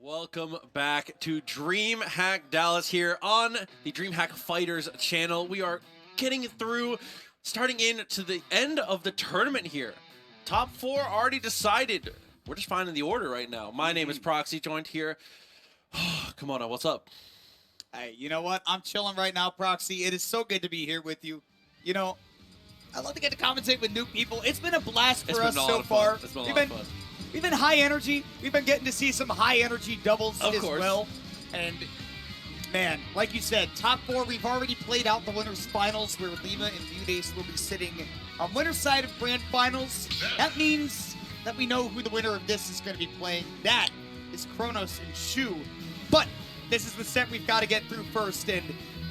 Welcome back to DreamHack Dallas here on the DreamHack Fighters channel. We are getting through, starting into the end of the tournament here. Top 4 already decided. We're just finding the order right now. My name is Proxy, joined here. Come on, what's up? Hey, you know what? I'm chilling right now, Proxy. It is so good to be here with you. You know, I love to get to commentate with new people. It's been a blast for us so far. It's been a lot of fun. We've been high energy. We've been getting to see some high energy doubles as well. And man, like you said, top 4, we've already played out the winners finals where Lima and Mudace will be sitting on winner's side of grand finals. That means that we know who the winner of this is going to be playing. That is Kronos and Shu. But this is the set we've got to get through first, and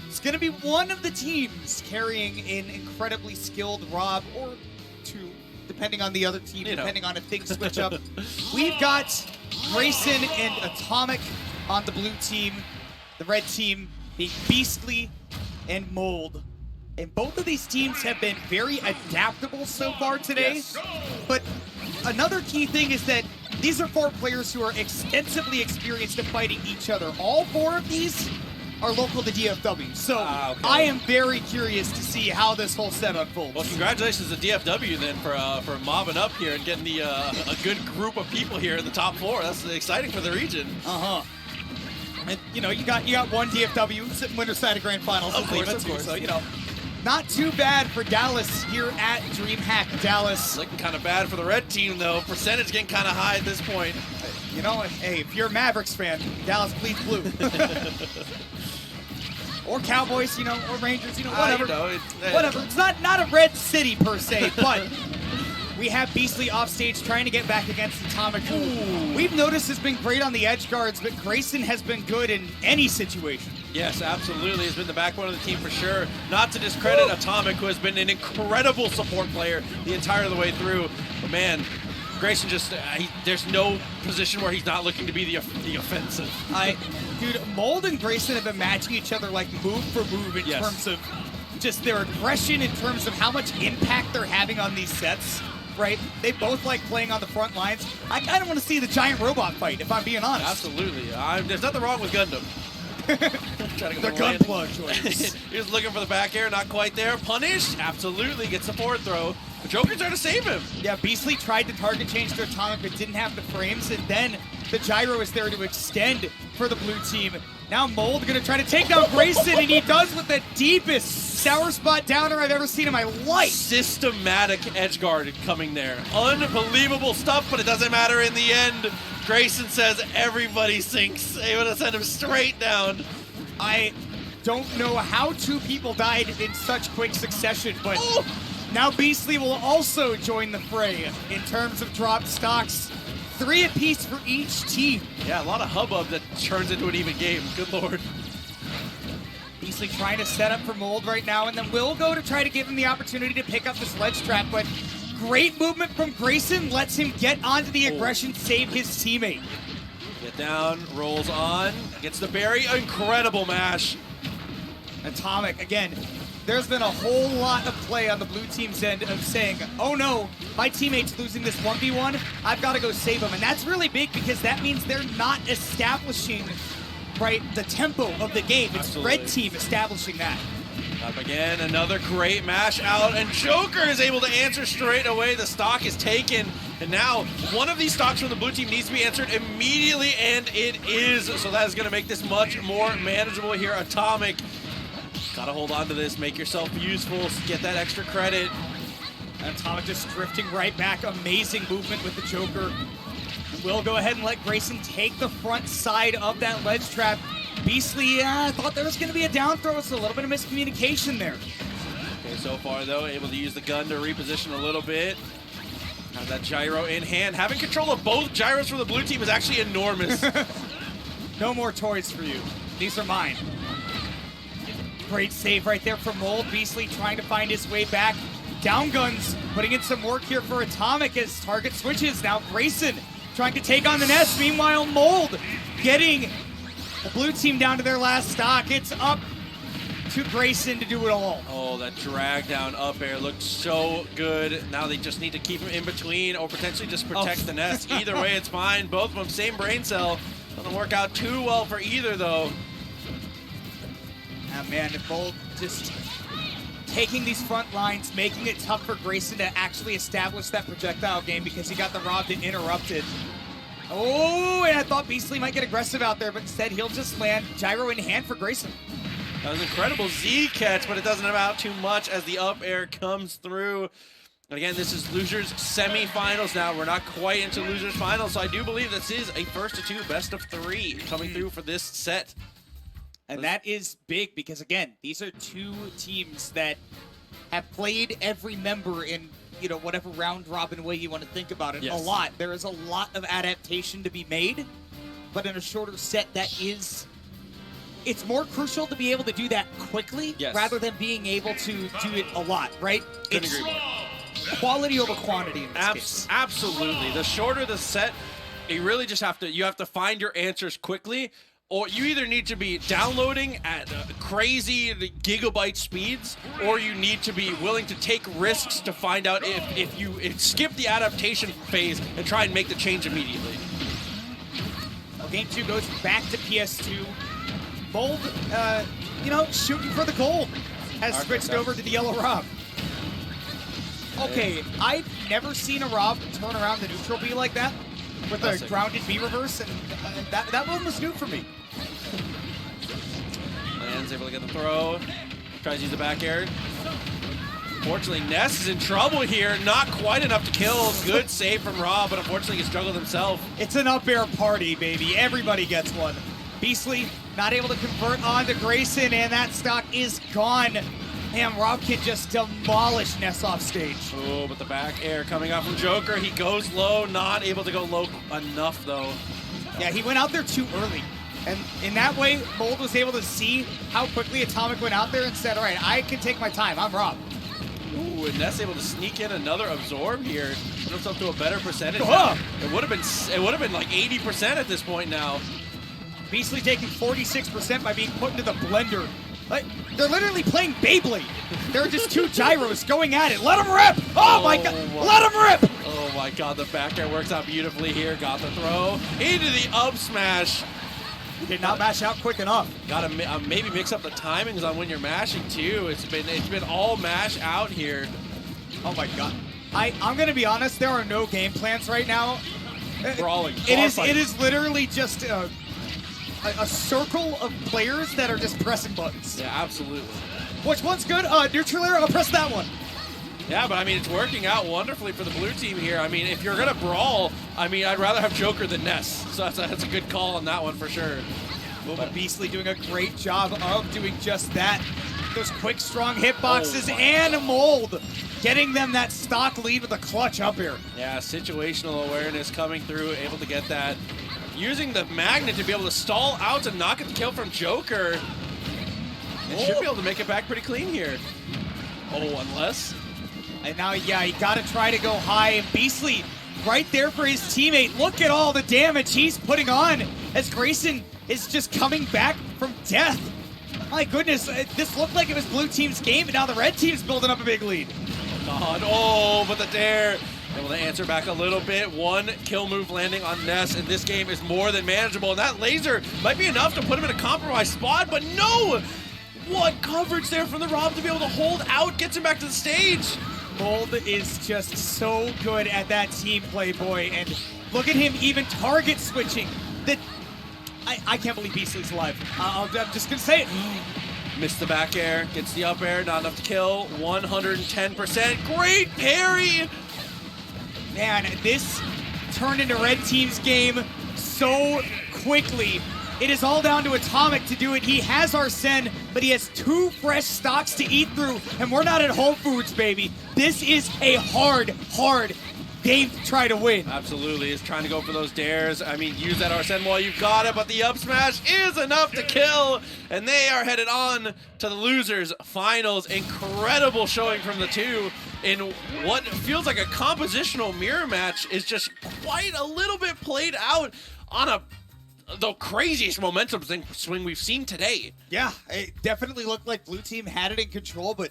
it's going to be one of the teams carrying an incredibly skilled R.O.B or 2, depending on the other team, depending on if things switch up. We've got Grayson and Atomic on the blue team. The red team being Beastly and Mold. And both of these teams have been very adaptable so far today. Yes. But another key thing is that these are 4 players who are extensively experienced at fighting each other. All 4 of these are local to DFW. So I am very curious to see how this whole set unfolds. Well, congratulations to DFW then for mobbing up here and getting the a good group of people here in the top 4. That's exciting for the region. And you know, you got one DFW sitting winner's side of grand finals. Of course. So you know, not too bad for Dallas here at DreamHack Dallas. Looking kind of bad for the red team though. Percentage getting kind of high at this point. You know, hey, if you're a Mavericks fan, Dallas bleeds blue. Or Cowboys, you know, or Rangers, you know, whatever. Whatever. It's not a red city per se, but we have Beastly off stage trying to get back against Atomic, who we've noticed has been great on the edge guards, but Grayson has been good in any situation. Yes, absolutely. He's been the backbone of the team for sure. Not to discredit Atomic, who has been an incredible support player the entire way through. But man, Grayson just, there's no position where he's not looking to be the offensive. Dude, Mold and Grayson have been matching each other like move for move in terms of just their aggression, in terms of how much impact they're having on these sets, right? They both like playing on the front lines. I kind of want to see the giant robot fight, if I'm being honest. Absolutely. There's nothing wrong with Gundam. The gun plug choice. He was looking for the back air, not quite there. Punished, absolutely, gets the forward throw. The Joker's there to save him. Yeah, Beastly tried to target change to Atomic, but didn't have the frames, and then the gyro is there to extend for the blue team. Now Mold gonna try to take down Grayson, and he does with the deepest sour spot downer I've ever seen in my life. Systematic edge guard coming there. Unbelievable stuff, but it doesn't matter in the end. Grayson says everybody sinks. Able to send him straight down. I don't know how 2 people died in such quick succession, but now Beastly will also join the fray in terms of dropped stocks. 3 apiece for each team. Yeah, a lot of hubbub that turns into an even game. Good lord. Beastly trying to set up for Mold right now, and then will go to try to give him the opportunity to pick up this ledge trap, but great movement from Grayson lets him get onto the aggression, save his teammate. Get down, rolls on, gets the berry, incredible mash. Atomic, again, there's been a whole lot of play on the blue team's end of saying, oh no, my teammate's losing this 1v1, I've got to go save him. And that's really big because that means they're not establishing, right, the tempo of the game. It's red team establishing that. Up again, another great mash out, and Joker is able to answer straight away. The stock is taken, and now one of these stocks from the blue team needs to be answered immediately, and it is. So that is going to make this much more manageable here. Atomic, gotta hold on to this, make yourself useful, get that extra credit. Atomic just drifting right back. Amazing movement with the Joker. We'll go ahead and let Grayson take the front side of that ledge trap. Beastly, I thought there was going to be a down throw. It's a little bit of miscommunication there. Okay, so far though, able to use the gun to reposition a little bit. Have that gyro in hand. Having control of both gyros for the blue team is actually enormous. No more toys for you. These are mine. Great save right there from Mold. Beastly trying to find his way back. Down guns, putting in some work here for Atomic as target switches. Now Grayson trying to take on the nest. Meanwhile, Mold getting the blue team down to their last stock. It's up to Grayson to do it all. Oh, that drag down up air looked so good. Now they just need to keep him in between or potentially just protect the nest. Either way, it's fine. Both of them, same brain cell. Doesn't work out too well for either, though. Man, if Bold just taking these front lines, making it tough for Grayson to actually establish that projectile game because he got the R.O.B to interrupt it. Oh, and I thought Beastly might get aggressive out there, but instead he'll just land gyro in hand for Grayson. That was an incredible Z catch, but it doesn't amount too much as the up air comes through. And again, this is losers semifinals now. We're not quite into losers finals, so I do believe this is a first to two, best of three coming through for this set. And that is big because, again, these are two teams that have played every member in, you know, whatever round robin way you want to think about it. Yes. A lot. There is a lot of adaptation to be made, but in a shorter set, it's more crucial to be able to do that quickly rather than being able to do it a lot, right? Couldn't agree more. Quality over quantity in this case. Absolutely. The shorter the set, you really just have to find your answers quickly, or you either need to be downloading at crazy gigabyte speeds, or you need to be willing to take risks to find out if you skip the adaptation phase and try and make the change immediately. Well, game 2 goes back to PS2. Bold, you know, shooting for the gold has switched over to the yellow R.O.B. Okay, I've never seen a R.O.B turn around the neutral B like that with a grounded B reverse, and that one was new for me. Lands able to get the throw. Tries to use the back air. Unfortunately, Ness is in trouble here. Not quite enough to kill. Good save from R.O.B, but unfortunately he struggled himself. It's an up air party, baby. Everybody gets one. Beastly not able to convert onto Grayson, and that stock is gone. Damn, R.O.B can just demolish Ness off stage. Oh, but the back air coming out from Joker. He goes low, not able to go low enough, though. Yeah, he went out there too early. And in that way, Bold was able to see how quickly Atomic went out there and said, all right, I can take my time. I'm R.O.B. Ooh, and Ness able to sneak in another absorb here. Put himself to a better percentage. It would have been like 80% at this point now. Beastly taking 46% by being put into the blender. Like, they're literally playing Beyblade. They're just two gyros going at it. Let them rip! Oh my god! Let them rip! Oh my god, the back air works out beautifully here. Got the throw into the up smash. Did not mash out quick enough. Gotta maybe mix up the timings on when you're mashing too. It's been all mash out here. Oh my god. I'm gonna be honest, there are no game plans right now. Brawling. It is literally just a circle of players that are just pressing buttons. Yeah, absolutely. Which one's good? Neutral air, I'll press that one. Yeah, but I mean, it's working out wonderfully for the blue team here. I mean, if you're gonna brawl, I mean, I'd rather have Joker than Ness. So that's a good call on that one for sure. Well, but Beastly doing a great job of doing just that. Those quick, strong hitboxes and Mold getting them that stock lead with a clutch up here. Yeah, situational awareness coming through, able to get that. Using the magnet to be able to stall out to knock at the kill from Joker. And should be able to make it back pretty clean here. Oh, unless. And now, yeah, you gotta try to go high. And Beastly right there for his teammate. Look at all the damage he's putting on as Grayson is just coming back from death. My goodness, this looked like it was blue team's game, and now the red team's building up a big lead. God, oh, but the dare. Able to answer back a little bit. One kill move landing on Ness, and this game is more than manageable. And that laser might be enough to put him in a compromised spot, but no! What coverage there from the R.O.B to be able to hold out, gets him back to the stage. Bold is just so good at that team play, boy, and look at him even target switching. I can't believe Beastly's alive. I'm just gonna say it. Missed the back air, gets the up air, not enough to kill. 110%. Great parry! Man, this turned into red team's game so quickly. It is all down to Atomic to do it. He has Arsene, but he has two fresh stocks to eat through, and we're not at Whole Foods, baby. This is a hard game to try to win. Absolutely, is trying to go for those dares. I mean, use that Arsene while you've got it, but the up smash is enough to kill, and they are headed on to the losers finals. Incredible showing from the two in what feels like a compositional mirror match is just quite a little bit played out on the craziest momentum swing we've seen today. Yeah, it definitely looked like blue team had it in control, but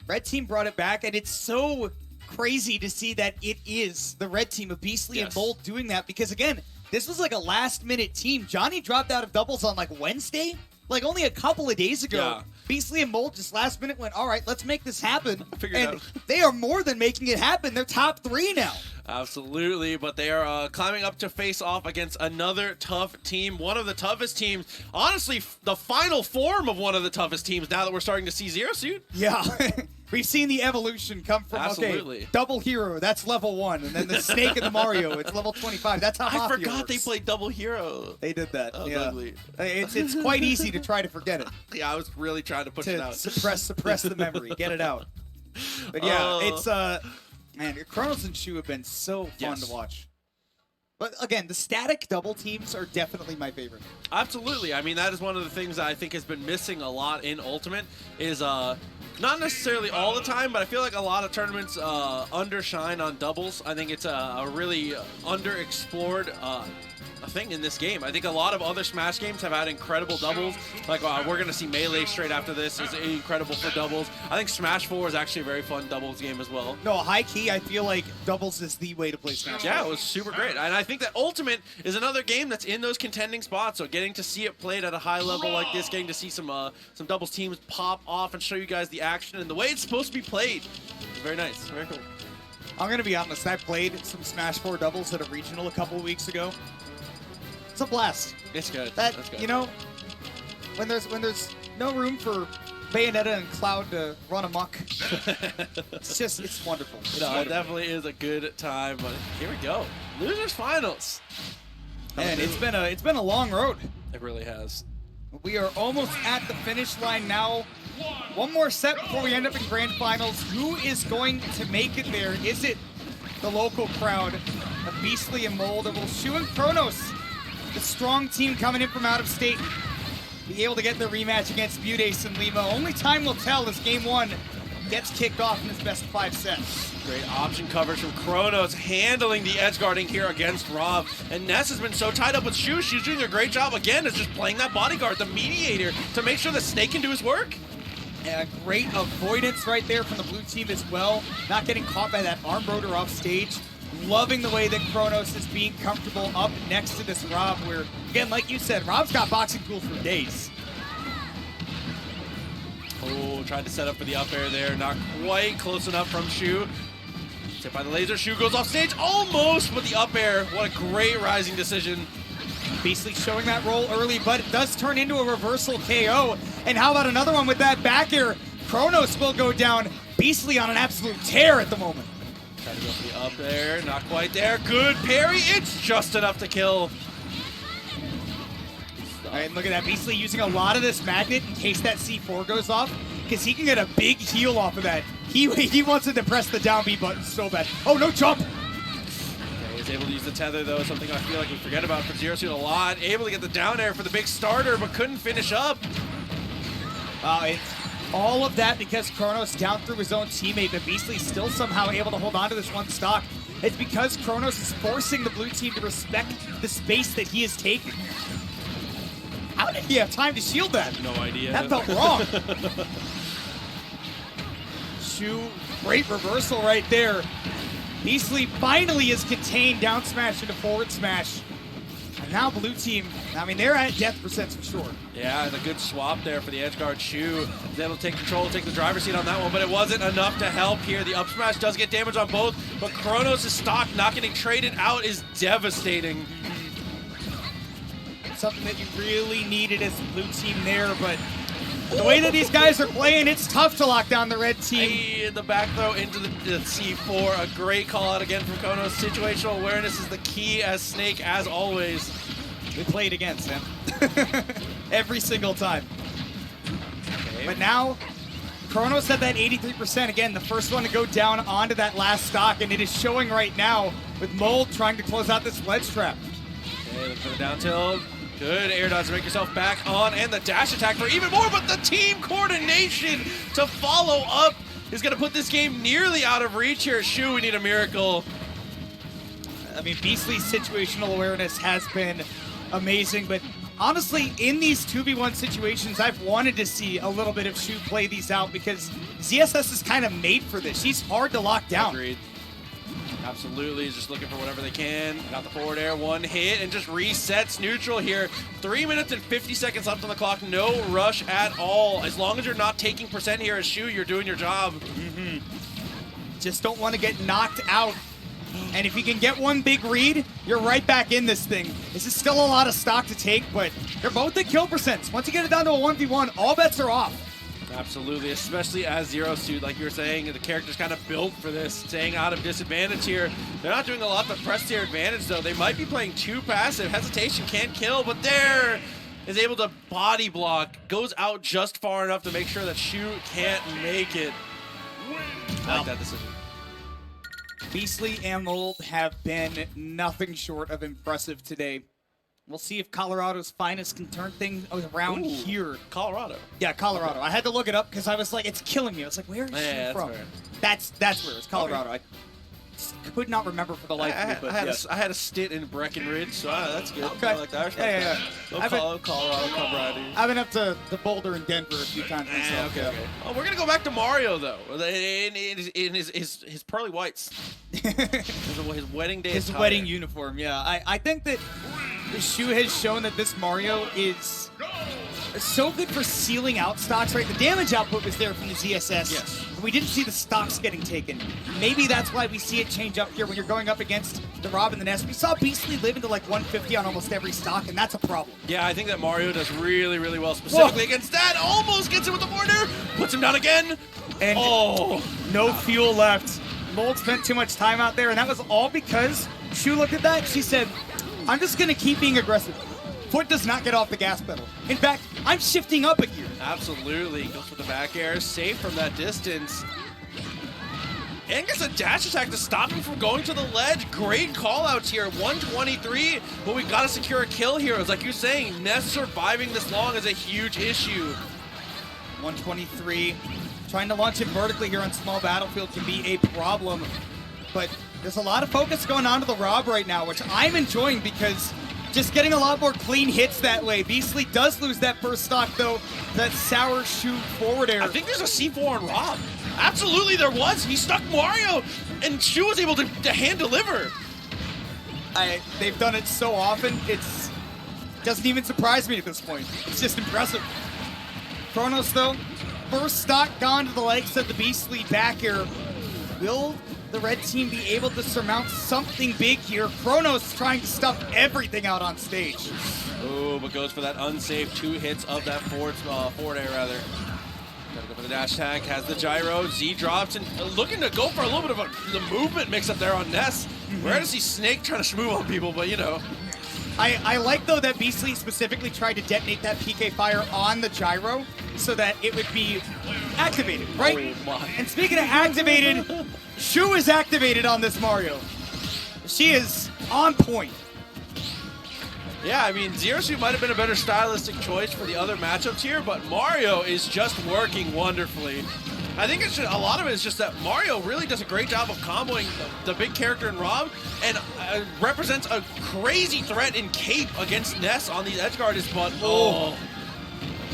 red team brought it back, and it's so crazy to see that it is the red team of Beastly and Bold doing that, because again, this was like a last-minute team. Johnny dropped out of doubles on like Wednesday, like only a couple of days ago. Yeah. Beastly and Mold just last minute went, all right, let's make this happen. Figured And out. they are more than making it happen. They're top 3 now. Absolutely, but they are climbing up to face off against another tough team, one of the toughest teams. Honestly, the final form of one of the toughest teams now that we're starting to see Zero Suit. Yeah. We've seen the evolution come from, Absolutely. okay, double hero, that's level 1. And then the Snake and the Mario, it's level 25. That's how I Mafia forgot works. they played Double Hero. They did that. That was yeah. ugly. It's quite easy to try to forget it. Yeah, I was really trying to push it To out. suppress the memory, get it out. But yeah, it's man, Kronos and Shu have been so fun Yes. to watch. But again, the static double teams are definitely my favorite. Absolutely. I mean, that is one of the things that I think has been missing a lot in Ultimate is not necessarily all the time, but I feel like a lot of tournaments undershine on doubles. I think it's a really underexplored thing in this game. I think a lot of other Smash games have had incredible doubles. Like we're going to see Melee straight after this is incredible for doubles. I think Smash 4 is actually a very fun doubles game as well. No, high key, I feel like doubles is the way to play Smash. Yeah, it was super great. And I think that Ultimate is another game that's in those contending spots. So getting to see it played at a high level like this, getting to see some doubles teams pop off and show you guys the action and the way it's supposed to be played. Very nice. Very cool. I'm going to be honest, I played some Smash 4 doubles at a regional a couple of weeks ago. It's a blast. It's good. That, That's good. you know, when there's no room for Bayonetta and Cloud to run amok, it's wonderful. It's No, it wonderful. definitely is a good time, but here we go. Losers finals. And it's been a long road. It really has. We are almost at the finish line now. One more set before we end up in grand finals. Who is going to make it there? Is it the local crowd of Beastly and Mold, or will Shu and Kronos, the strong team coming in from out of state, be able to get the rematch against Budace and Lima? Only time will tell as game 1 gets kicked off in this best of 5 sets. Great option coverage from Kronos, handling the edge guarding here against R.O.B. And Ness has been so tied up with Shu. She's doing a great job again. Is just playing that bodyguard, the mediator, to make sure the Snake can do his work. Yeah, great avoidance right there from the blue team as well. Not getting caught by that arm rotor off stage. Loving the way that Kronos is being comfortable up next to this R.O.B, where, again, like you said, R.O.B's got boxing tools for days. Oh, tried to set up for the up air there. Not quite close enough from Shu. Hit by the laser. Shu goes off stage almost with the up air. What a great rising decision. Beastly showing that roll early, but it does turn into a reversal KO. And how about another one with that back air? Kronos will go down. Beastly on an absolute tear at the moment. Try to go for the up there. Not quite there. Good parry. It's just enough to kill. All right, look at that. Beastly using a lot of this magnet in case that C4 goes off, because he can get a big heal off of that. He wants to press the down B button so bad. Oh, no jump. Okay, he's able to use the tether, though, something I feel like we forget about for Zero Suit a lot. Able to get the down air for the big starter, but couldn't finish up. It's all of that because Kronos down through his own teammate, but Beastly still somehow able to hold on to this one stock. It's because Kronos is forcing the blue team to respect the space that he is taking. How did he have time to shield that? No idea. That felt wrong. Shu, great reversal right there. Beastly finally is contained, down smash into forward smash. And now blue team, I mean, they're at death percents for sure. Yeah, and a good swap there for the edge guard. Shu is able to take control, take the driver's seat on that one, but it wasn't enough to help here. The up smash does get damage on both, but Kronos' stock not getting traded out is devastating. Something that you really needed as the blue team there, but the way that these guys are playing, it's tough to lock down the red team. Hey, the back throw into the C4. A great call out again from Kronos. Situational awareness is the key as Snake, as always. We play it again, Sam. Every single time. Okay. But now, Kronos at that 83%. Again, the first one to go down onto that last stock, and it is showing right now with Mold trying to close out this ledge trap. Okay, look for the down tilt. Good air dodge to make yourself back on, and the dash attack for even more, but the team coordination to follow up is going to put this game nearly out of reach here. Shu, we need a miracle. I mean, Beastly's situational awareness has been amazing, but honestly, in these 2v1 situations, I've wanted to see a little bit of Shu play these out because ZSS is kind of made for this. She's hard to lock down. Agreed. Absolutely, he's just looking for whatever they can. Got the forward air, one hit, and just resets neutral here. 3 minutes and 50 seconds left on the clock. No rush at all. As long as you're not taking percent here as Shu, you're doing your job. Just don't want to get knocked out. And if you can get one big read, you're right back in this thing. This is still a lot of stock to take, but they're both at kill percents. Once you get it down to a 1v1, all bets are off. Absolutely, especially as Zero Suit, like you were saying, the character's kind of built for this, staying out of disadvantage here. They're not doing a lot to press their advantage, though. They might be playing too passive. Hesitation can't kill, but there is able to body block, goes out just far enough to make sure that Shu can't make it. I like that decision. Beastly and Mold have been nothing short of impressive today. We'll see if Colorado's finest can turn things around here. Colorado. Yeah, Colorado. I had to look it up because I was like, it's killing me. I was like, where is she from? Fair. That's where it's Colorado. Okay. I could not remember for the life of me. But I had a stint in Breckenridge, so that's good. Okay. I like that. Yeah. Colorado, come right here. I've been up to Boulder and Denver a few times myself. Okay. Oh, we're gonna go back to Mario though. In his pearly whites. his wedding day. His wedding uniform. Yeah. I think that the Shu has shown that this Mario is so good for sealing out stocks, right? The damage output was there from the ZSS. Yes. But we didn't see the stocks getting taken. Maybe that's why we see it change up here when you're going up against the R.O.B and the Ness. We saw Beastly live into like 150 on almost every stock, and that's a problem. Yeah, I think that Mario does really, really well specifically against that. Almost gets him with the border. Puts him down again. And no fuel left. Mold spent too much time out there, and that was all because Shu looked at that. She said, I'm just going to keep being aggressive. Foot does not get off the gas pedal. In fact, I'm shifting up a gear. Absolutely. Goes for the back air. Safe from that distance. And gets a dash attack to stop him from going to the ledge. Great call-outs here. 123, but we got to secure a kill here. It's like you're saying, Ness surviving this long is a huge issue. 123. Trying to launch him vertically here on small battlefield can be a problem. But there's a lot of focus going on to the R.O.B right now, which I'm enjoying because just getting a lot more clean hits that way. Beastly does lose that first stock, though. That sour Shu forward air. I think there's a C4 on R.O.B. Absolutely there was. He stuck Mario, and Shu was able to hand deliver. They've done it so often, it doesn't even surprise me at this point. It's just impressive. Kronos, though, first stock gone to the likes of the Beastly back air. Will the red team be able to surmount something big here? Kronos trying to stuff everything out on stage. Oh, but goes for that unsafe 2 hits of that forward air, rather. Gotta go for the dash attack, has the gyro, Z drops, and looking to go for a little bit of the movement mix-up there on Ness. Rare to see Snake trying to schmoo on people, but you know. I like, though, that Beastly specifically tried to detonate that PK fire on the gyro so that it would be activated, right? Oh my. And speaking of activated, Shu is activated on this Mario. She is on point. Yeah, I mean, Zero Suit might have been a better stylistic choice for the other matchups here, but Mario is just working wonderfully. I think it's just, a lot of it is just that Mario really does a great job of comboing the big character in R.O.B and represents a crazy threat in Cape against Ness on these edgeguarders, but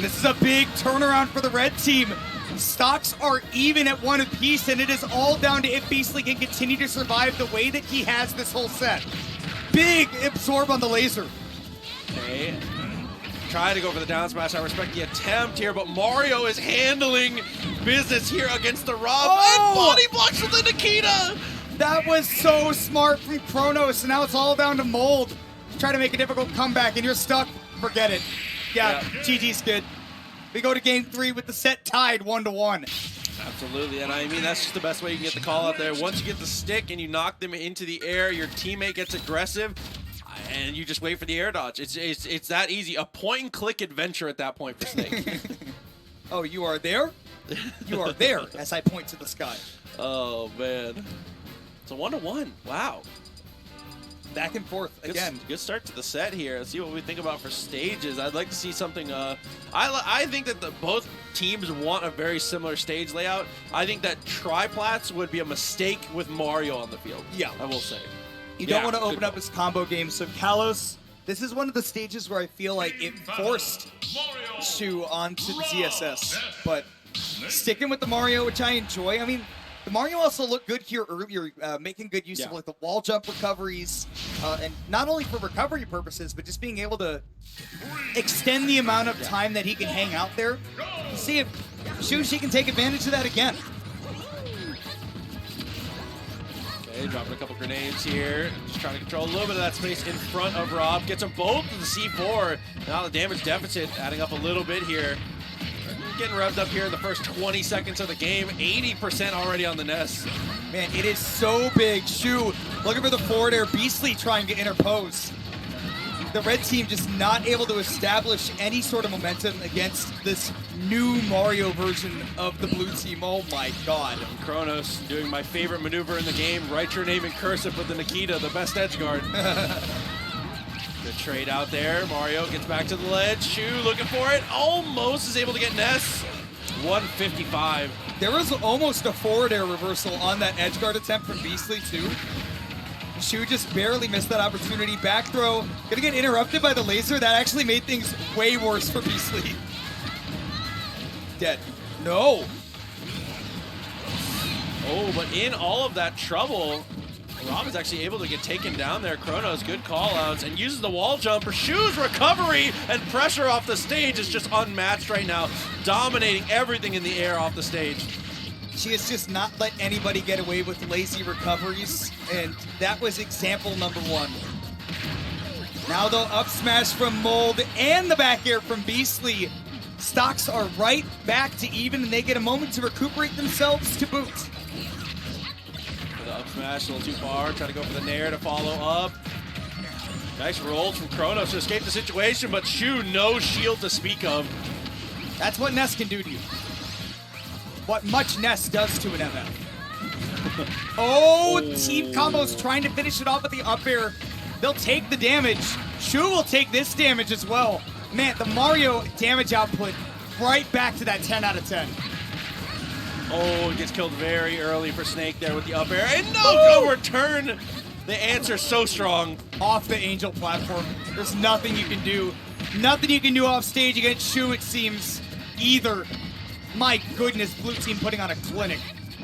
This is a big turnaround for the red team. Stocks are even at 1 apiece, and it is all down to if Beastly can continue to survive the way that he has this whole set. Big absorb on the laser. Okay. Try to go for the down smash. I respect the attempt here, but Mario is handling business here against the R.O.B. And body blocks with the Nikita. That was so smart from Kronos, and now it's all down to Mold. Try to make a difficult comeback, and you're stuck. Forget it. Yeah. GG's good. We go to game 3 with the set tied 1-1. Absolutely, and I mean, that's just the best way you can get the call out there. Once you get the stick and you knock them into the air, your teammate gets aggressive, and you just wait for the air dodge. It's that easy. A point-and-click adventure at that point for Snake. Oh, you are there? You are there, as I point to the sky. Oh, man. It's a 1-1. Wow. Back and forth again. Good start to the set here. Let's see what we think about for stages. I'd like to see something. I think that both teams want a very similar stage layout. I think that triplats would be a mistake with Mario on the field. Yeah, I will say. You don't want to open up his combo game. So Kalos, this is one of the stages where I feel like it forced Shu onto the ZSS, but sticking with the Mario, which I enjoy. I mean, The Mario also looked good here earlier, making good use of like the wall jump recoveries, and not only for recovery purposes, but just being able to extend the amount of time that he can hang out there. We'll see if Shushi can take advantage of that again. Okay, dropping a couple grenades here. Just trying to control a little bit of that space in front of R.O.B. Gets them both to the C4. Now the damage deficit adding up a little bit here. Getting revved up here in the first 20 seconds of the game. 80% already on the nest. Man, it is so big. Shu looking for the forward air. Beastly trying to interpose. The red team just not able to establish any sort of momentum against this new Mario version of the blue team. Oh my god. And Kronos doing my favorite maneuver in the game. Write your name in cursive with the Nikita, the best edge guard. Good trade out there. Mario gets back to the ledge. Shu looking for it. Almost is able to get Ness. 155. There was almost a forward air reversal on that edge guard attempt from Beastly too. Shu just barely missed that opportunity. Back throw. Gonna get interrupted by the laser. That actually made things way worse for Beastly. Dead. No. Oh, but in all of that trouble, R.O.B is actually able to get taken down there. Kronos, good call-outs, and uses the wall jumper. Shu's recovery and pressure off the stage is just unmatched right now, dominating everything in the air off the stage. She has just not let anybody get away with lazy recoveries, and that was example number one. Now though, up smash from Mold and the back air from Beastly. Stocks are right back to even, and they get a moment to recuperate themselves to boot. For the up smash, a little too far. Trying to go for the nair to follow up. Nice rolls from Kronos to escape the situation, but Shu, no shield to speak of. That's what Ness can do to you. What much Ness does to an MF. Oh, team combos trying to finish it off with the up air. They'll take the damage. Shu will take this damage as well. Man, the Mario damage output right back to that 10 out of 10. Oh, it gets killed very early for Snake there with the up air. And no return. The answer so strong. Off the Angel platform. There's nothing you can do. Nothing you can do off stage against Shu, it seems, either. My goodness, blue team putting on a clinic.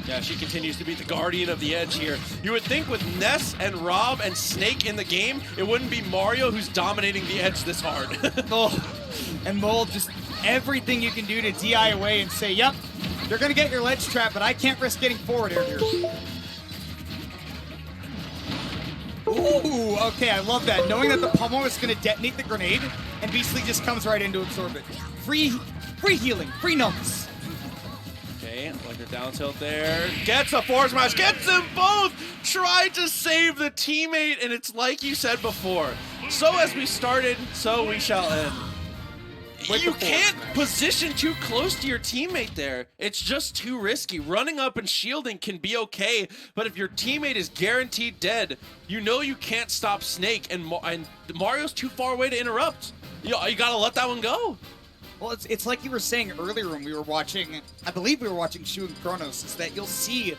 Yeah, she continues to be the guardian of the edge here. You would think with Ness and R.O.B and Snake in the game, it wouldn't be Mario who's dominating the edge this hard. Oh, and Mold, just everything you can do to DI away and say, yep, you're going to get your ledge trap, but I can't risk getting forward air here. Ooh, okay, I love that. Knowing that the pummel is going to detonate the grenade, and Beastly just comes right in to absorb it. Free healing, free numbers. Okay, like her down tilt there. Gets a force smash, gets them both! Tried to save the teammate, and it's like you said before. So as we started, so we shall end. You can't position too close to your teammate there. It's just too risky. Running up and shielding can be okay, but if your teammate is guaranteed dead, you know you can't stop Snake, and Mario's too far away to interrupt. You gotta let that one go. Well, it's like you were saying earlier when we were watching, I believe we were watching Shu and Kronos, is that you'll see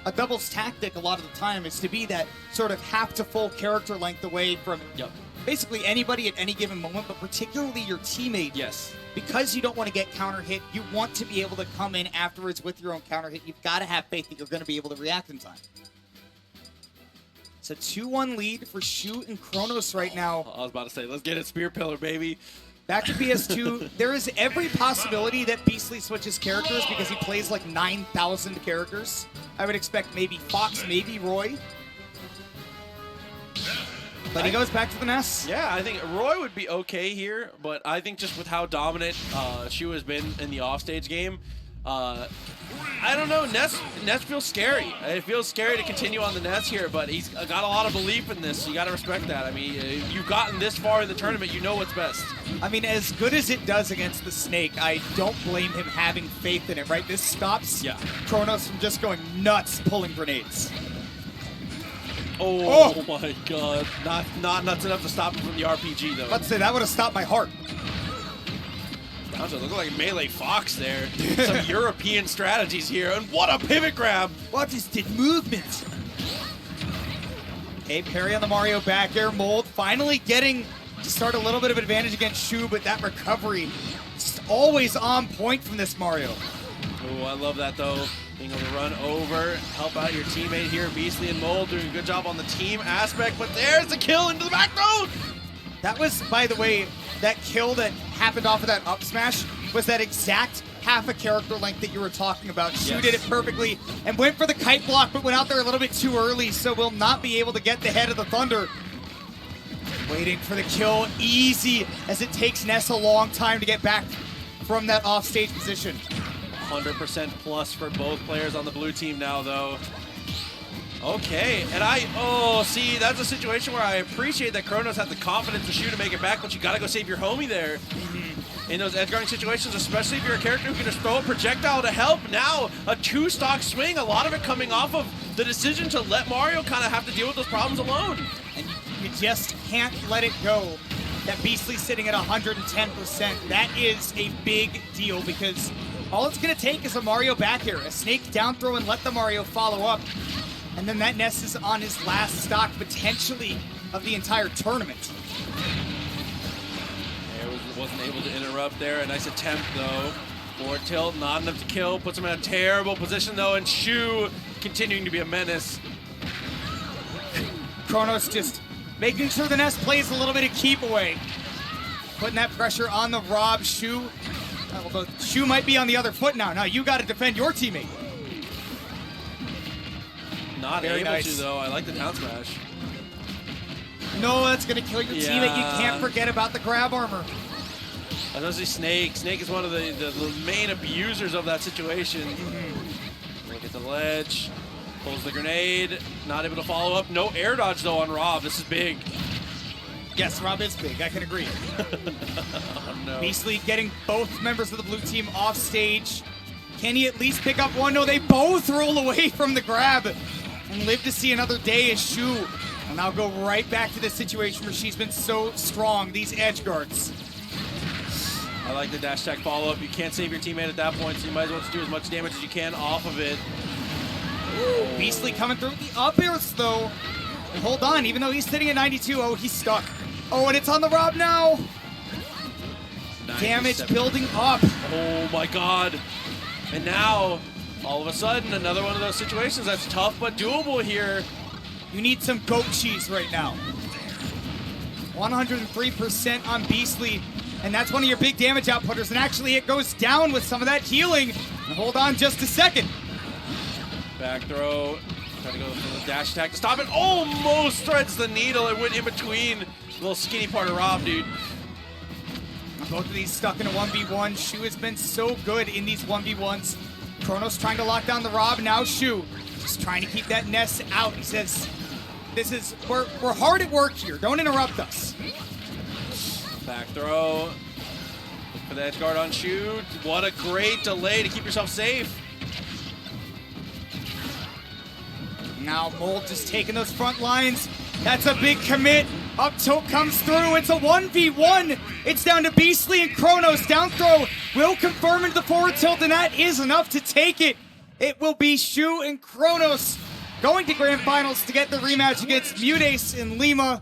a doubles tactic a lot of the time is to be that sort of half to full character length away from basically anybody at any given moment, but particularly your teammate. Yes. Because you don't want to get counter hit, you want to be able to come in afterwards with your own counter hit. You've got to have faith that you're going to be able to react in time. It's a 2-1 lead for Shu and Kronos right now. I was about to say, let's get it, Spear Pillar, baby. Back to PS2, there is every possibility that Beastly switches characters because he plays like 9,000 characters. I would expect maybe Fox, maybe Roy. But he goes back to the Ness. Yeah, I think Roy would be okay here, but I think just with how dominant Shu has been in the offstage game, I don't know, Ness feels scary. It feels scary to continue on the Ness here, but he's got a lot of belief in this. You got to respect that. I mean, you've gotten this far in the tournament, you know what's best. I mean, as good as it does against the Snake, I don't blame him having faith in it, right? This stops Kronos from just going nuts pulling grenades. Oh my god. Not nuts enough to stop him from the RPG, though. Let's say that would have stopped my heart. Look like Melee Fox there. Some European strategies here, and what a pivot grab! What is the movement? Okay, parry on the Mario back air. Mold finally getting to start a little bit of advantage against Shu, but that recovery is always on point from this Mario. Oh, I love that though. Being able to run over, help out your teammate here. Beastly and Mold doing a good job on the team aspect, but there's the kill into the back throw! That was, by the way, that kill that happened off of that up smash was that exact half a character length that you were talking about. Shu did it perfectly and went for the kite block, but went out there a little bit too early, so will not be able to get the head of the Thunder. Waiting for the kill, easy, as it takes Ness a long time to get back from that offstage position. 100% plus for both players on the blue team now, though. Okay, and see, that's a situation where I appreciate that Kronos had the confidence to shoot to make it back, but you gotta go save your homie there. In those edge-guarding situations, especially if you're a character who can just throw a projectile to help. Now, a 2-stock swing, a lot of it coming off of the decision to let Mario kind of have to deal with those problems alone. And you just can't let it go. That Beastly's sitting at 110%. That is a big deal because all it's gonna take is a Mario back here, a snake down throw and let the Mario follow up. And then that Ness is on his last stock, potentially, of the entire tournament. Wasn't able to interrupt there. A nice attempt, though. Forward tilt, not enough to kill. Puts him in a terrible position, though, and Shu continuing to be a menace. Kronos just making sure the Ness plays a little bit of keep away. Putting that pressure on the R.O.B. Shu. Although Shu might be on the other foot now. Now you got to defend your teammate. Not Very able nice. to, though. I like the down smash. No, that's going to kill your teammate. You can't forget about the grab armor. Especially Snake. Snake is one of the main abusers of that situation. Look at the ledge. Pulls the grenade. Not able to follow up. No air dodge, though, on R.O.B. This is big. Yes, R.O.B. is big. I can agree. Oh, no. Beastly getting both members of the blue team off stage. Can he at least pick up one? No, they both roll away from the grab and live to see another day as Shu will now go right back to this situation where she's been so strong, these edge guards. I like the dash attack follow-up. You can't save your teammate at that point, so you might as well just do as much damage as you can off of it. Ooh, Beastly coming through with the up airs, though. And hold on, even though he's sitting at 92, oh, he's stuck. Oh, and it's on the R.O.B. now. Damage building up. Oh, my God. And now, all of a sudden, another one of those situations that's tough but doable here. You need some goat cheese right now. 103% on Beastly. And that's one of your big damage outputters. And actually, it goes down with some of that healing. And hold on just a second. Back throw. Trying to go for the dash attack to stop it. Almost threads the needle. It went in between the little skinny part of R.O.B, dude. Both of these stuck in a 1v1. Shu has been so good in these 1v1s. Kronos trying to lock down the R.O.B. Now Shu just trying to keep that Ness out. He says, we're hard at work here. Don't interrupt us. Back throw. Look for the edge guard on Shu. What a great delay to keep yourself safe. Now Mold just taking those front lines. That's a big commit. Up tilt comes through. It's a 1v1. It's down to Beastly and Kronos. Down throw will confirm into the forward tilt, and that is enough to take it. It will be Shu and Kronos going to grand finals to get the rematch against Mutace and Lima.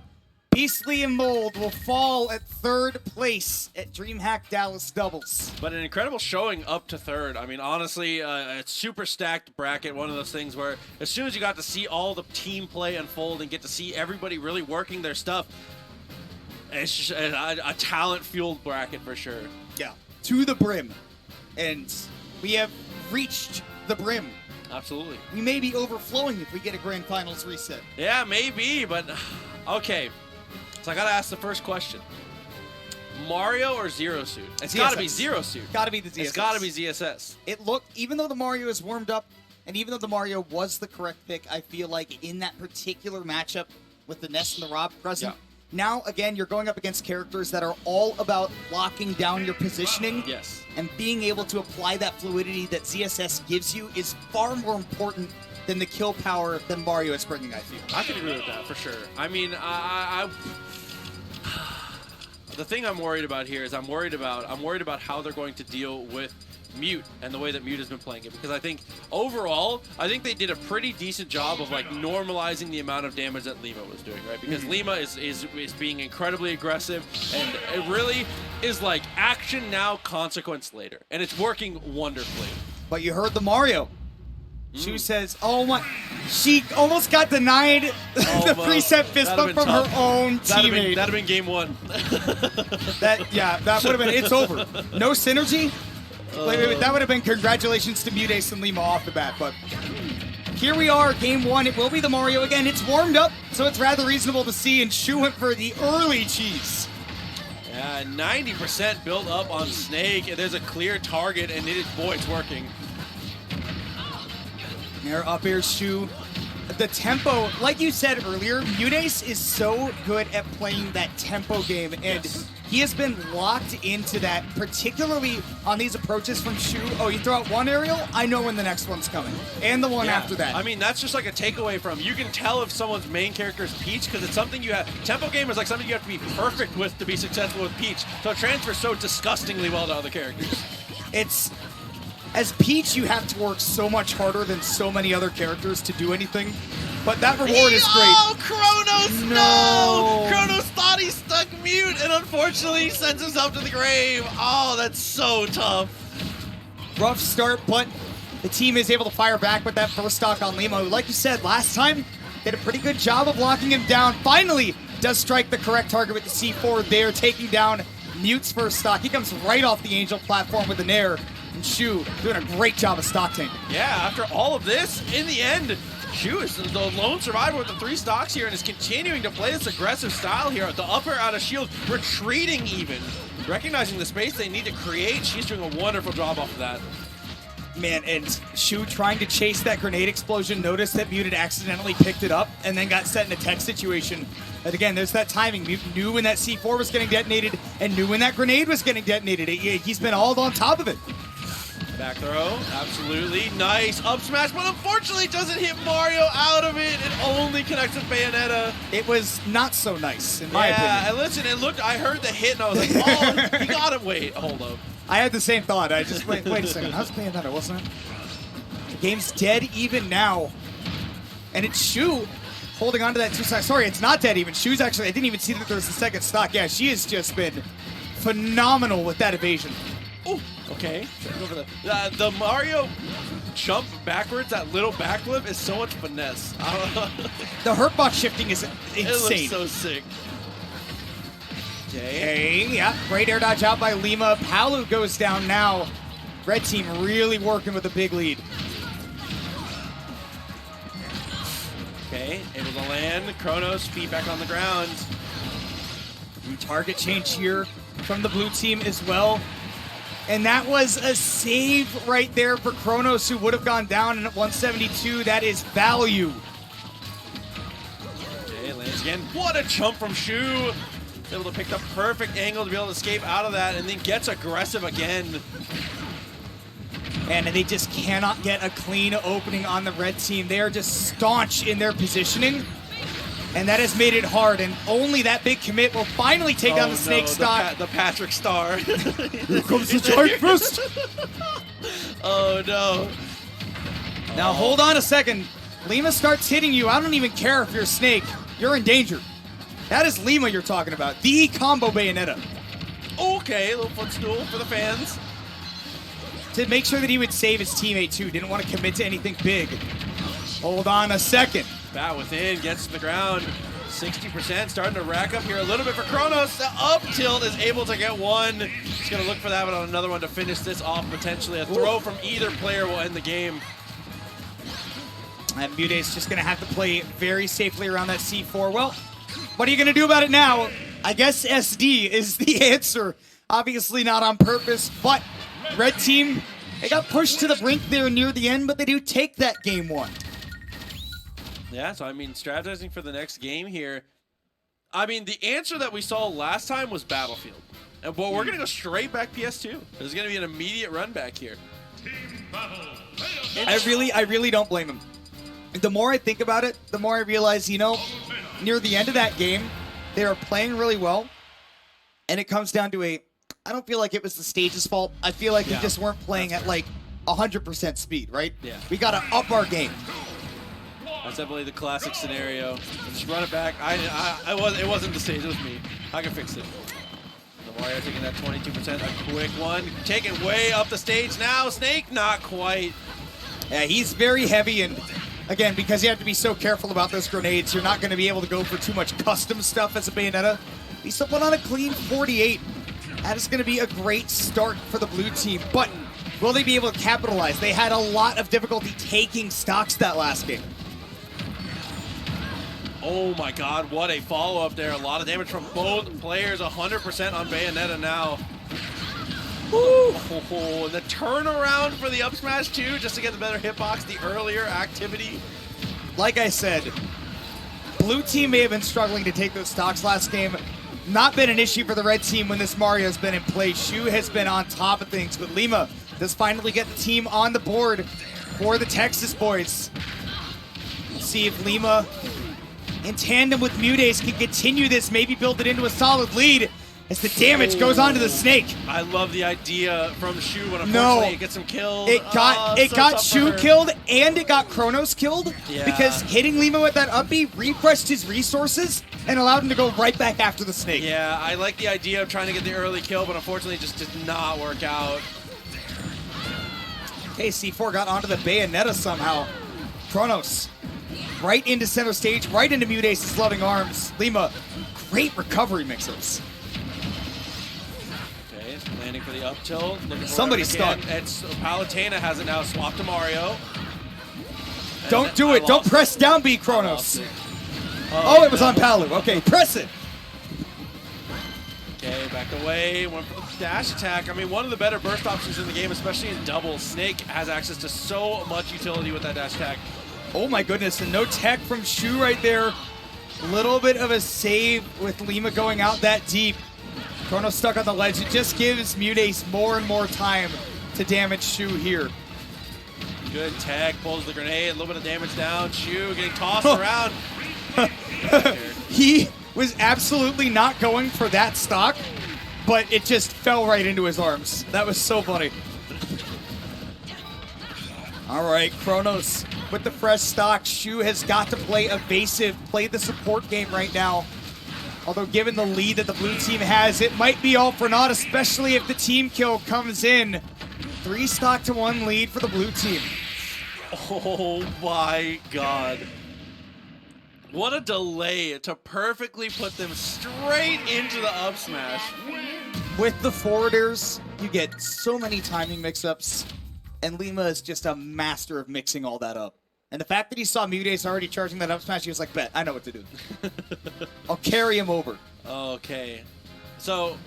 Beastly and Mold will fall at third place at DreamHack Dallas Doubles. But an incredible showing up to third. I mean, honestly, a super stacked bracket. One of those things where as soon as you got to see all the team play unfold and get to see everybody really working their stuff, it's just a talent-fueled bracket for sure. Yeah, to the brim. And we have reached the brim. Absolutely. We may be overflowing if we get a grand finals reset. Yeah, maybe, but okay. So I gotta ask the first question. Mario or Zero Suit? It's gotta be Zero Suit. Gotta be the ZSS. It's gotta be ZSS. It looked, even though the Mario is warmed up, and even though the Mario was the correct pick, I feel like in that particular matchup with the Ness and the R.O.B. present, now, again, you're going up against characters that are all about locking down your positioning. Yes. And being able to apply that fluidity that ZSS gives you is far more important than the kill power that Mario is bringing, I feel. I can agree with that for sure. I mean, the thing I'm worried about here is I'm worried about how they're going to deal with Mute and the way that Mute has been playing it, because I think overall, I think they did a pretty decent job of like normalizing the amount of damage that Lima was doing, right? Because Lima is being incredibly aggressive, and it really is like action now, consequence later, and it's working wonderfully. But you heard the Mario. Shu says, oh my, she almost got denied the preset fist bump from her own teammate. That'd have been game 1. That would have been, it's over. No synergy? That would have been congratulations to Mudace and Lima off the bat, but here we are, game 1. It will be the Mario again. It's warmed up, so it's rather reasonable to see, and Shu went for the early cheese. Yeah, 90% built up on Snake, and there's a clear target, and boy, it's working. There, up air Shu. The tempo, like you said earlier, Mudace is so good at playing that tempo game, and he has been locked into that, particularly on these approaches from Shu. Oh, you throw out one aerial, I know when the next one's coming, and the one after that. I mean, that's just like a takeaway from, you can tell if someone's main character is Peach, because it's something you have, tempo game is like something you have to be perfect with to be successful with Peach, so it transfers so disgustingly well to other characters. As Peach, you have to work so much harder than so many other characters to do anything, but that reward is great. Oh, Kronos, no! Kronos thought he stuck mute, and unfortunately he sends himself to the grave. Oh, that's so tough. Rough start, but the team is able to fire back with that first stock on Lima, who, like you said, last time did a pretty good job of locking him down. Finally does strike the correct target with the C4 there, taking down Mute's first stock. He comes right off the Angel platform with an air. And Shu doing a great job of stock tanking. Yeah, after all of this, in the end, Shu is the lone survivor with the 3 stocks here and is continuing to play this aggressive style here. The upper out of shield, retreating even. Recognizing the space they need to create, she's doing a wonderful job off of that. Man, and Shu trying to chase that grenade explosion, noticed that Muted accidentally picked it up and then got set in a tech situation. But again, there's that timing. Muted knew when that C4 was getting detonated and knew when that grenade was getting detonated. He's been all on top of it. Back throw, absolutely. Nice up smash, but unfortunately doesn't hit Mario out of it. It only connects with Bayonetta. It was not so nice, in my opinion. Yeah, and listen, I heard the hit and I was like, oh, you gotta wait, hold up. I had the same thought. I just, wait a second, how's Bayonetta, wasn't it? The game's dead even now. And it's Shu holding on to that 2 stocks. Sorry, it's not dead even. Shu's actually, I didn't even see that there was a second stock. Yeah, she has just been phenomenal with that evasion. Oh, okay. The Mario jump backwards, that little backflip is so much finesse. The hurtbox shifting is insane. It looks so sick. Okay, yeah, great air dodge out by Lima. Palu goes down now. Red team really working with a big lead. Okay, able to land. Kronos, feet back on the ground. New target change here from the blue team as well. And that was a save right there for Kronos, who would have gone down. And at 172, that is value. Okay, lands again. What a jump from Shu. Able to pick the perfect angle to be able to escape out of that, and then gets aggressive again. And they just cannot get a clean opening on the red team. They are just staunch in their positioning. And that has made it hard, and only that big commit will finally take down the Snake stock. The Patrick Star. Here comes the Charge Fist. Oh no. Now hold on a second. Lima starts hitting you. I don't even care if you're Snake. You're in danger. That is Lima you're talking about. The combo Bayonetta. Okay, a little footstool for the fans. To make sure that he would save his teammate too. Didn't want to commit to anything big. Hold on a second. Bat within, gets to the ground. 60%, starting to rack up here a little bit for Kronos. The up tilt is able to get one. He's going to look for that, but on another one to finish this off potentially. A throw from either player will end the game. And Mudace just going to have to play very safely around that C4. Well, what are you going to do about it now? I guess SD is the answer. Obviously not on purpose, but red team, they got pushed to the brink there near the end, but they do take that game 1. Yeah, so I mean, strategizing for the next game here. I mean, the answer that we saw last time was Battlefield. But we're going to go straight back PS2. There's going to be an immediate run back here. I really don't blame him. The more I think about it, the more I realize, you know, near the end of that game, they are playing really well. And it comes down to I don't feel like it was the stage's fault. I feel like we just weren't playing at like 100% speed, right? Yeah. We got to up our game. That's definitely the classic scenario. Just run it back. It wasn't the stage, it was me. I can fix it. The Mario taking that 22%, a quick one. Taking way up the stage now. Snake, not quite. Yeah, he's very heavy, and again, because you have to be so careful about those grenades, you're not going to be able to go for too much custom stuff as a Bayonetta. He still put on a clean 48. That is going to be a great start for the blue team, but will they be able to capitalize? They had a lot of difficulty taking stocks that last game. Oh my god, what a follow-up there. A lot of damage from both players, 100% on Bayonetta now. Woo! Oh, and the turnaround for the up smash too, just to get the better hitbox, the earlier activity. Like I said, blue team may have been struggling to take those stocks last game. Not been an issue for the red team when this Mario's been in play. Shu has been on top of things, but Lima does finally get the team on the board for the Texas boys. Let's see if Lima, in tandem with Mudace, can continue this, maybe build it into a solid lead as the damage goes onto the Snake. I love the idea from Shu, but unfortunately it gets him killed. It got Shu killed and it got Kronos killed because hitting Lima with that up B refreshed his resources and allowed him to go right back after the Snake. Yeah, I like the idea of trying to get the early kill, but unfortunately it just did not work out. Okay, C4 got onto the Bayonetta somehow. Kronos right into center stage, right into Mudace's loving arms. Lima, great recovery mixers. Okay, landing for the up tilt. Somebody's stuck. It's Palutena has it now swapped to Mario. Don't do it. Don't press down B, Kronos. Oh, it was on Palu. Okay, press it. Okay, backed away, went for the dash attack. I mean, one of the better burst options in the game, especially in doubles. Snake has access to so much utility with that dash attack. Oh my goodness, and no tech from Shu right there. A little bit of a save with Lima going out that deep. Kronos stuck on the ledge. It just gives Mudace more and more time to damage Shu here. Good tech, pulls the grenade, a little bit of damage down. Shu getting tossed around. He was absolutely not going for that stock, but it just fell right into his arms. That was so funny. All right, Kronos with the fresh stock. Shu has got to play evasive, play the support game right now. Although given the lead that the blue team has, it might be all for naught, especially if the team kill comes in. 3 stock to 1 lead for the blue team. Oh my god. What a delay to perfectly put them straight into the up smash. With the forwarders, you get so many timing mix-ups, and Lima is just a master of mixing all that up. And the fact that he saw Mudace already charging that up smash, he was like, bet, I know what to do. I'll carry him over. Okay. So,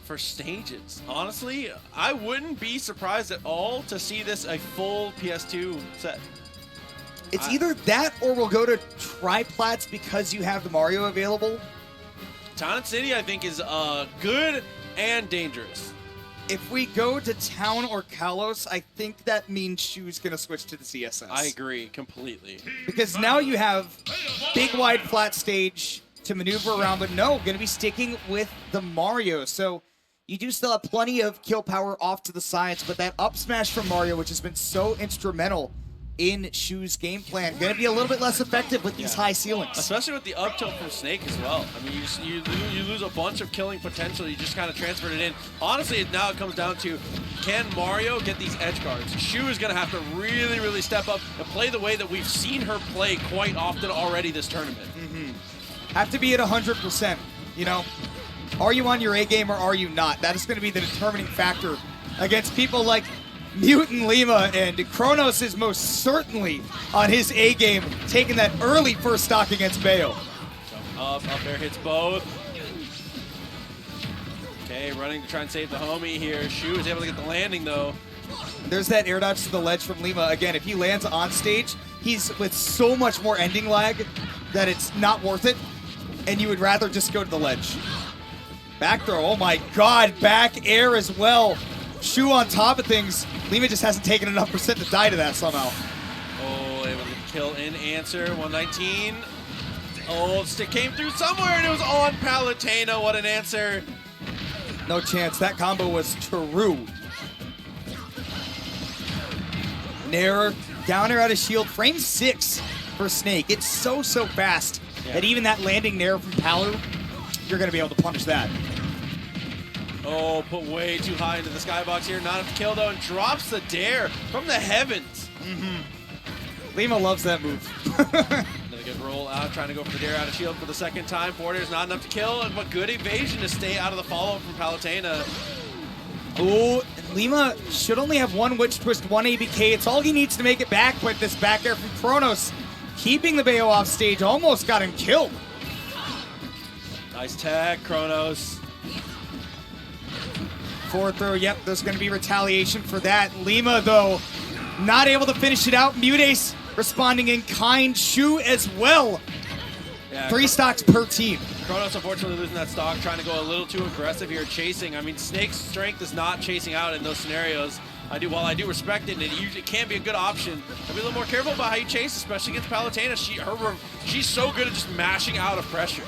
for stages, honestly, I wouldn't be surprised at all to see this a full PS2 set. It's either that or we'll go to triplats because you have the Mario available. Town and City, I think, is good and dangerous. If we go to Town or Kalos, I think that means Shu's going to switch to the CSS. I agree completely. Because now you have big, wide, flat stage to maneuver around, but no, going to be sticking with the Mario. So you do still have plenty of kill power off to the sides, but that up smash from Mario, which has been so instrumental in Shu's game plan, going to be a little bit less effective with these high ceilings. Especially with the up tilt from Snake as well. I mean, you lose a bunch of killing potential. You just kind of transferred it in. Honestly, now it comes down to, can Mario get these edge guards? Shu is going to have to really, really step up and play the way that we've seen her play quite often already this tournament. Have to be at 100%. You know, are you on your A game or are you not? That is going to be the determining factor against people like Mutant Lima, and Kronos is most certainly on his A game, taking that early first stock against Bayo. Up air hits both. Okay, running to try and save the homie here. Shu is able to get the landing though. There's that air dodge to the ledge from Lima. Again, if he lands on stage, he's with so much more ending lag that it's not worth it, and you would rather just go to the ledge. Back throw, oh my god, back air as well. Shu on top of things. Lima just hasn't taken enough percent to die to that somehow. Oh, able to kill in answer, 119. Oh, stick came through somewhere and it was on Palutena, what an answer. No chance, that combo was true. Nair, down air out of shield, frame 6 for Snake. It's so fast that even that landing Nair from Palu, you're gonna be able to punish that. Oh, put way too high into the skybox here. Not enough to kill, though, and drops the dare from the heavens. Lima loves that move. Another good roll out, trying to go for the dare out of shield for the second time. Forward air is not enough to kill, but good evasion to stay out of the follow-up from Palutena. Oh, Lima should only have one Witch Twist, one ABK. It's all he needs to make it back, but this back air from Kronos, keeping the Bayo off stage, almost got him killed. Nice tag, Kronos. Forward throw, yep, there's going to be retaliation for that. Lima, though, not able to finish it out. Mutace responding in kind. Shu as well. Yeah, 3 stocks per team. Kronos unfortunately losing that stock, trying to go a little too aggressive here, chasing. I mean, Snake's strength is not chasing out in those scenarios. While I do respect it, and it usually can be a good option, I'll be a little more careful about how you chase, especially against Palutena. She's so good at just mashing out of pressure.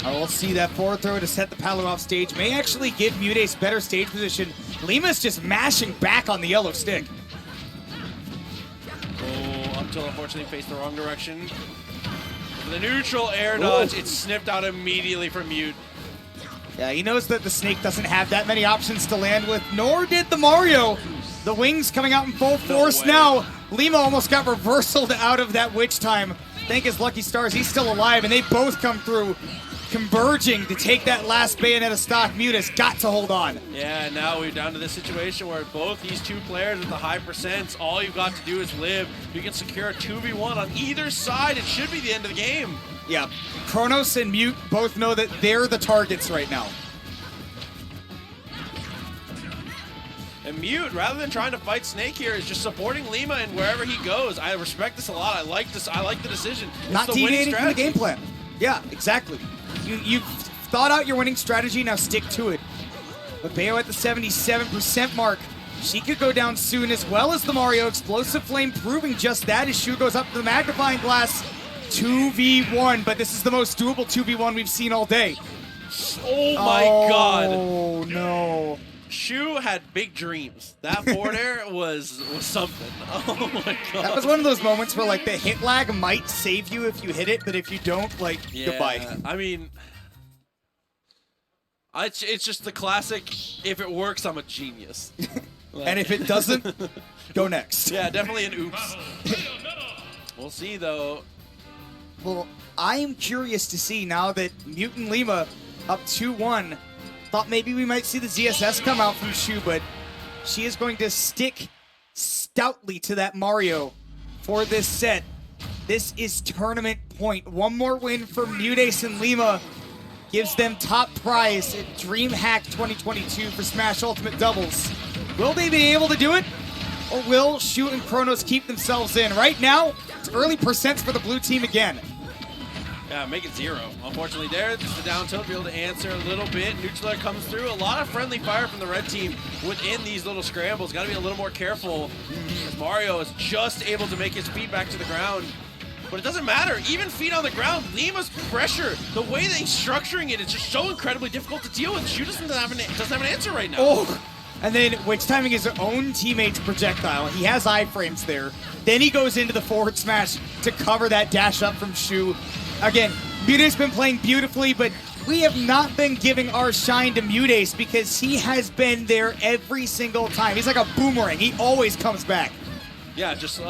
I will see that forward throw to set the Palu off stage. May actually give Mutace better stage position. Lima's just mashing back on the yellow stick. Oh, up till unfortunately faced the wrong direction. The neutral air dodge, it's snipped out immediately from Mute. Yeah, he knows that the Snake doesn't have that many options to land with, nor did the Mario. The wings coming out in full force now. Lima almost got reversaled out of that witch time. Thank his lucky stars, he's still alive, and they both come through, converging to take that last Bayonetta stock. Mute has got to hold on. Yeah, now we're down to this situation where both these two players with the high percents, all you've got to do is live. You can secure a 2v1 on either side. It should be the end of the game. Yeah, Kronos and Mute both know that they're the targets right now. And Mute, rather than trying to fight Snake here, is just supporting Lima and wherever he goes. I respect this a lot. I like this. I like the decision. Not deviating from the game plan. Yeah, exactly. You've thought out your winning strategy, now stick to it. But Bayo at the 77% mark. She could go down soon, as well as the Mario. Explosive Flame proving just that as Shu goes up to the magnifying glass. 2v1, but this is the most doable 2v1 we've seen all day. Oh my god. Oh no. Shu had big dreams. That forward air was something. Oh my god. That was one of those moments where like the hit lag might save you if you hit it, but if you don't, like, goodbye. I mean, it's just the classic, if it works, I'm a genius. And if it doesn't, go next. Yeah, definitely an oops. We'll see though. Well, I am curious to see now that Mutant Lima up 2-1. Thought maybe we might see the ZSS come out from Shu, but she is going to stick stoutly to that Mario for this set. This is tournament point. One more win for Mutace and Lima gives them top prize at DreamHack 2022 for Smash Ultimate Doubles. Will they be able to do it? Or will Shu and Kronos keep themselves in? Right now, it's early percents for the blue team again. Yeah, make it 0. Unfortunately there, just the down tilt, be able to answer a little bit. Neutral air comes through. A lot of friendly fire from the red team within these little scrambles. Got to be a little more careful. As Mario is just able to make his feet back to the ground. But it doesn't matter. Even feet on the ground, Lima's pressure, the way that he's structuring it, is just so incredibly difficult to deal with. Shu doesn't have an answer right now. Oh, and then witch timing his own teammate's projectile. He has iframes there. Then he goes into the forward smash to cover that dash up from Shu. Again, Mutace's been playing beautifully, but we have not been giving our shine to Mutace because he has been there every single time. He's like a boomerang. He always comes back. Yeah, just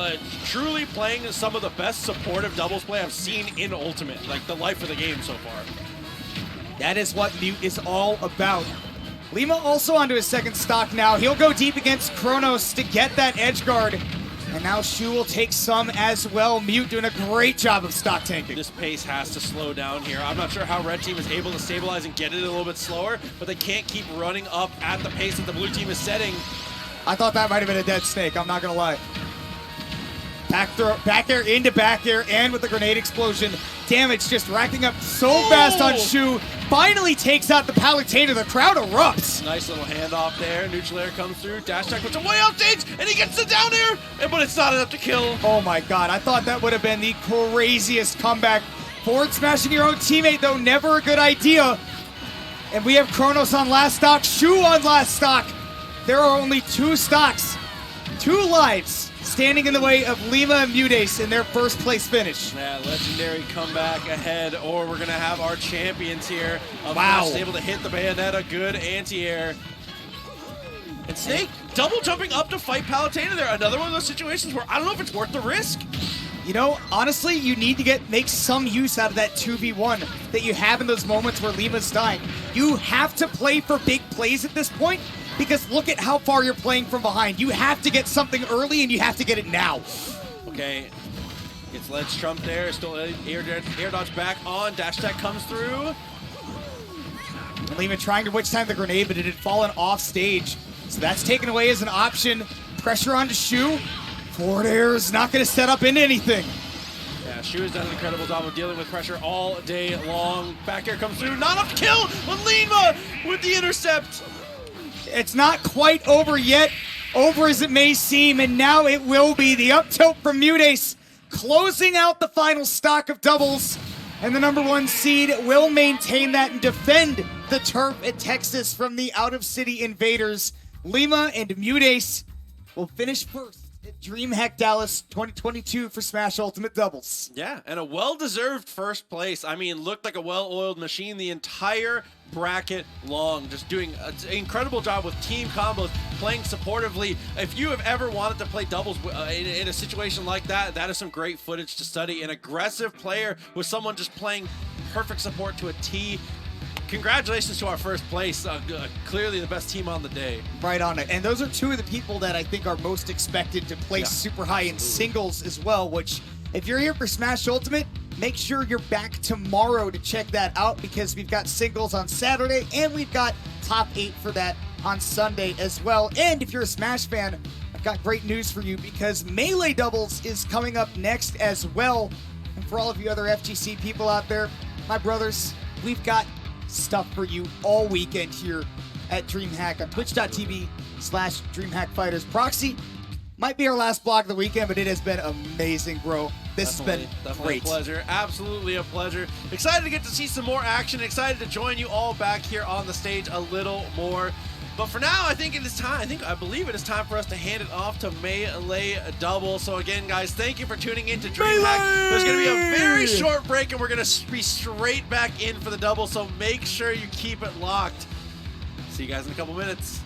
truly playing some of the best supportive doubles play I've seen in Ultimate. Like, the life of the game so far. That is what Mute is all about. Lima also onto his second stock now. He'll go deep against Kronos to get that edge guard. And now Shu will take some as well. Mute doing a great job of stock tanking. This pace has to slow down here. I'm not sure how red team is able to stabilize and get it a little bit slower, but they can't keep running up at the pace that the blue team is setting. I thought that might have been a dead snake, I'm not gonna lie. Back throw, back air into back air, and with the grenade explosion, damage just racking up so fast on Shu. Finally takes out the Palutena. The crowd erupts. Nice little handoff there. Neutral air comes through. Dash attack puts him way off stage, and he gets the down air, but it's not enough to kill. Oh my god, I thought that would have been the craziest comeback. Forward smashing your own teammate, though, never a good idea. And we have Kronos on last stock, Shu on last stock. There are only 2 stocks, 2 lives standing in the way of Lima and Mudace in their first place finish. Yeah, legendary comeback ahead, or we're going to have our champions here. Wow. Able to hit the Bayonetta, good anti-air. And Snake double jumping up to fight Palutena there. Another one of those situations where I don't know if it's worth the risk. You know, honestly, you need to make some use out of that 2v1 that you have in those moments where Lima's dying. You have to play for big plays at this point because look at how far you're playing from behind. You have to get something early and you have to get it now. Okay, gets ledge trump there. Still air dodge back on. Dash attack comes through. Lima trying to witch time the grenade, but it had fallen off stage. So that's taken away as an option. Pressure onto Shu. Forward air is not going to set up into anything. Yeah, Shu has done an incredible job of dealing with pressure all day long. Back air comes through. Not enough to kill, but Lima with the intercept. It's not quite over yet, over as it may seem, and now it will be. The up tilt from Mudace closing out the final stock of doubles, and the #1 seed will maintain that and defend the turf at Texas from the out-of-city invaders. Lima and Mudace will finish first at DreamHack Dallas 2022 for Smash Ultimate Doubles. Yeah, and a well-deserved first place. I mean, looked like a well-oiled machine the entire bracket long, just doing an incredible job with team combos, playing supportively. If you have ever wanted to play doubles in a situation like that, that is some great footage to study. An aggressive player with someone just playing perfect support to a T. Congratulations to our first place. Clearly the best team on the day. Right on it. And those are two of the people that I think are most expected to place super high in singles as well, which if you're here for Smash Ultimate, make sure you're back tomorrow to check that out because we've got singles on Saturday and we've got top 8 for that on Sunday as well. And if you're a Smash fan, I've got great news for you because Melee Doubles is coming up next as well. And for all of you other FGC people out there, my brothers, we've got stuff for you all weekend here at DreamHack on twitch.tv/DreamHackFighters. Proxy might be our last block of the weekend, but it has been amazing, bro. This has been great. A pleasure. Absolutely a pleasure. Excited to get to see some more action. Excited to join you all back here on the stage a little more. But for now, I think it is time. I believe it is time for us to hand it off to Melee Double. So again, guys, thank you for tuning in to DreamHack. There's going to be a very short break, and we're going to be straight back in for the double. So make sure you keep it locked. See you guys in a couple minutes.